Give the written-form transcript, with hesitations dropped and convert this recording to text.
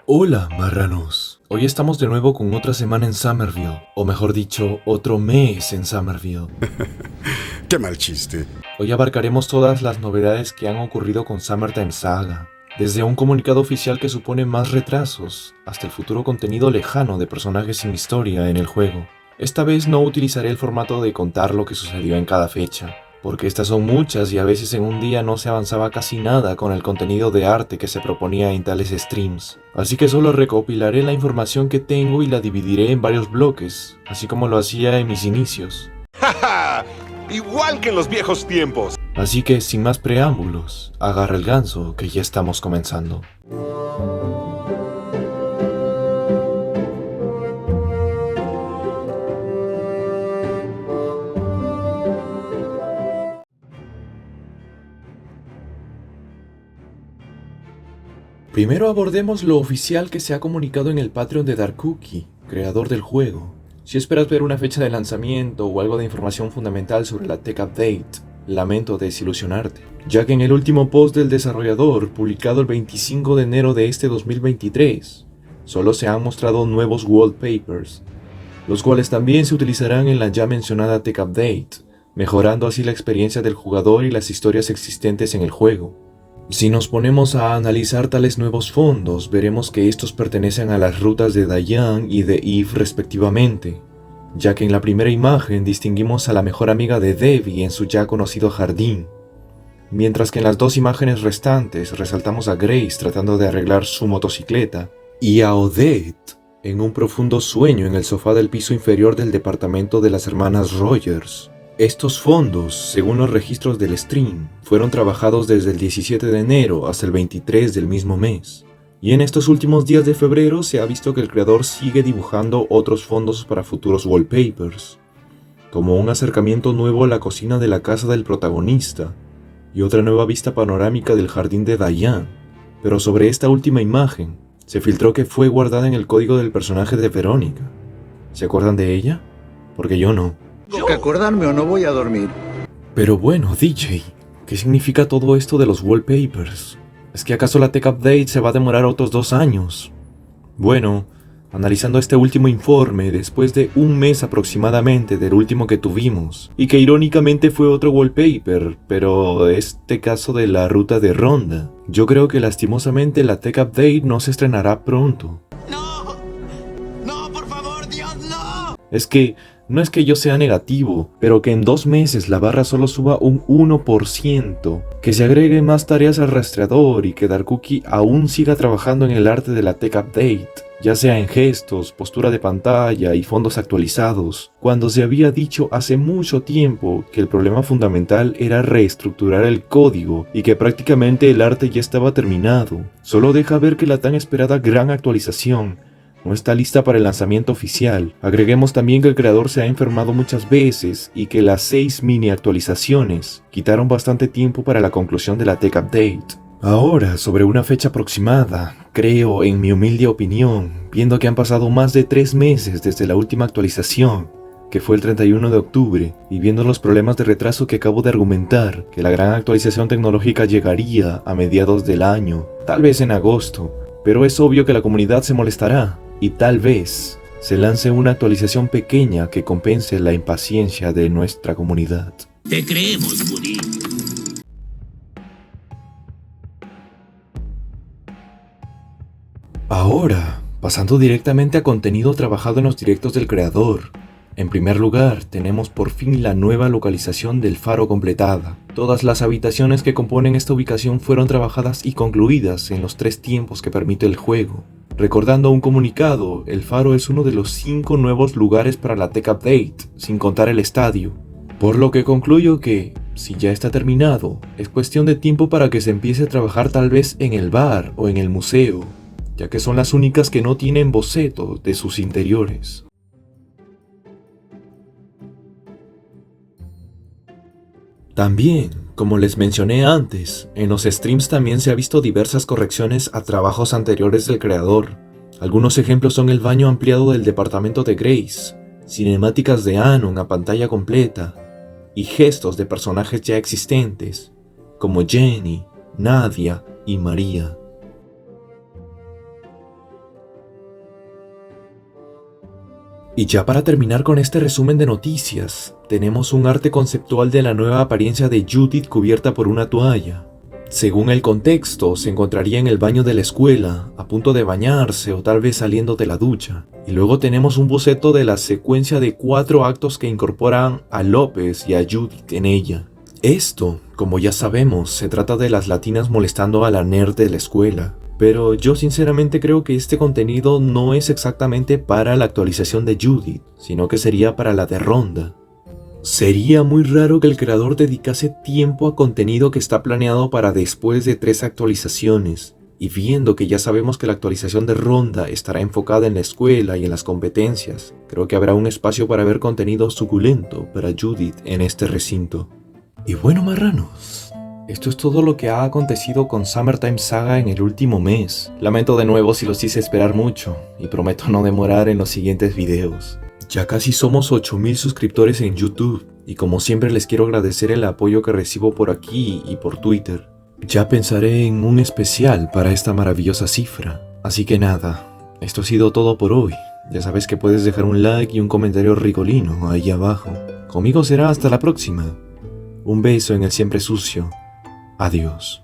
Hola, marranos. Hoy estamos de nuevo con otra semana en Summerville, o mejor dicho, otro mes en Summerville. Qué mal chiste. Hoy abarcaremos todas las novedades que han ocurrido con Summertime Saga, desde un comunicado oficial que supone más retrasos, hasta el futuro contenido lejano de personajes sin historia en el juego. Esta vez no utilizaré el formato de contar lo que sucedió en cada fecha, porque estas son muchas y a veces en un día no se avanzaba casi nada con el contenido de arte que se proponía en tales streams. Así que solo recopilaré la información que tengo y la dividiré en varios bloques, así como lo hacía en mis inicios. ¡Ja! Igual que en los viejos tiempos. Así que sin más preámbulos, agarra el ganso que ya estamos comenzando. Primero abordemos lo oficial que se ha comunicado en el Patreon de Darkuki, creador del juego. Si esperas ver una fecha de lanzamiento o algo de información fundamental sobre la Tech Update, lamento desilusionarte, ya que en el último post del desarrollador, publicado el 25 de enero de este 2023, solo se han mostrado nuevos wallpapers, los cuales también se utilizarán en la ya mencionada Tech Update, mejorando así la experiencia del jugador y las historias existentes en el juego. Si nos ponemos a analizar tales nuevos fondos, veremos que estos pertenecen a las rutas de Diane y de Eve respectivamente, ya que en la primera imagen distinguimos a la mejor amiga de Debbie en su ya conocido jardín, mientras que en las dos imágenes restantes resaltamos a Grace tratando de arreglar su motocicleta, y a Odette en un profundo sueño en el sofá del piso inferior del departamento de las hermanas Rogers. Estos fondos, según los registros del stream, fueron trabajados desde el 17 de enero hasta el 23 del mismo mes. Y en estos últimos días de febrero se ha visto que el creador sigue dibujando otros fondos para futuros wallpapers, como un acercamiento nuevo a la cocina de la casa del protagonista, y otra nueva vista panorámica del jardín de Diane. Pero sobre esta última imagen, se filtró que fue guardada en el código del personaje de Verónica. ¿Se acuerdan de ella? Porque yo no. Tengo que acordarme o no voy a dormir. Pero bueno, DJ, ¿qué significa todo esto de los wallpapers? ¿Es que acaso la Tech Update se va a demorar otros 2 años? Bueno, analizando este último informe, después de un mes aproximadamente del último que tuvimos, y que irónicamente fue otro wallpaper, pero este caso de la ruta de Ronda, yo creo que lastimosamente la Tech Update no se estrenará pronto. ¡No! ¡No, por favor, Dios, no! Es que no es que yo sea negativo, pero que en 2 meses la barra solo suba un 1%, que se agreguen más tareas al rastreador y que Darkuki aún siga trabajando en el arte de la Tech Update, ya sea en gestos, postura de pantalla y fondos actualizados, cuando se había dicho hace mucho tiempo que el problema fundamental era reestructurar el código y que prácticamente el arte ya estaba terminado. Solo deja ver que la tan esperada gran actualización no está lista para el lanzamiento oficial. Agreguemos también que el creador se ha enfermado muchas veces y que las 6 mini actualizaciones quitaron bastante tiempo para la conclusión de la Tech Update. Ahora, sobre una fecha aproximada, creo, en mi humilde opinión, viendo que han pasado más de 3 meses desde la última actualización, que fue el 31 de octubre, y viendo los problemas de retraso que acabo de argumentar, que la gran actualización tecnológica llegaría a mediados del año, tal vez en agosto, pero es obvio que la comunidad se molestará. Y tal vez se lance una actualización pequeña que compense la impaciencia de nuestra comunidad. Te creemos, Woody. Ahora, pasando directamente a contenido trabajado en los directos del creador. En primer lugar, tenemos por fin la nueva localización del faro completada. Todas las habitaciones que componen esta ubicación fueron trabajadas y concluidas en los 3 tiempos que permite el juego. Recordando un comunicado, el faro es uno de los 5 nuevos lugares para la Tech Update, sin contar el estadio. Por lo que concluyo que, si ya está terminado, es cuestión de tiempo para que se empiece a trabajar tal vez en el bar o en el museo, ya que son las únicas que no tienen boceto de sus interiores. También, como les mencioné antes, en los streams también se ha visto diversas correcciones a trabajos anteriores del creador. Algunos ejemplos son el baño ampliado del departamento de Grace, cinemáticas de Anon a pantalla completa, y gestos de personajes ya existentes, como Jenny, Nadia y María. Y ya para terminar con este resumen de noticias, tenemos un arte conceptual de la nueva apariencia de Judith cubierta por una toalla. Según el contexto, se encontraría en el baño de la escuela, a punto de bañarse o tal vez saliendo de la ducha. Y luego tenemos un boceto de la secuencia de 4 actos que incorporan a López y a Judith en ella. Esto, como ya sabemos, se trata de las latinas molestando a la nerd de la escuela. Pero yo sinceramente creo que este contenido no es exactamente para la actualización de Judith, sino que sería para la de Ronda. Sería muy raro que el creador dedicase tiempo a contenido que está planeado para después de 3 actualizaciones, y viendo que ya sabemos que la actualización de Ronda estará enfocada en la escuela y en las competencias, creo que habrá un espacio para ver contenido suculento para Judith en este recinto. Y bueno, marranos, esto es todo lo que ha acontecido con Summertime Saga en el último mes. Lamento de nuevo si los hice esperar mucho, y prometo no demorar en los siguientes videos. Ya casi somos 8000 suscriptores en YouTube, y como siempre les quiero agradecer el apoyo que recibo por aquí y por Twitter. Ya pensaré en un especial para esta maravillosa cifra. Así que nada, esto ha sido todo por hoy. Ya sabes que puedes dejar un like y un comentario rigolino ahí abajo. Conmigo será hasta la próxima. Un beso en el siempre sucio. Adiós.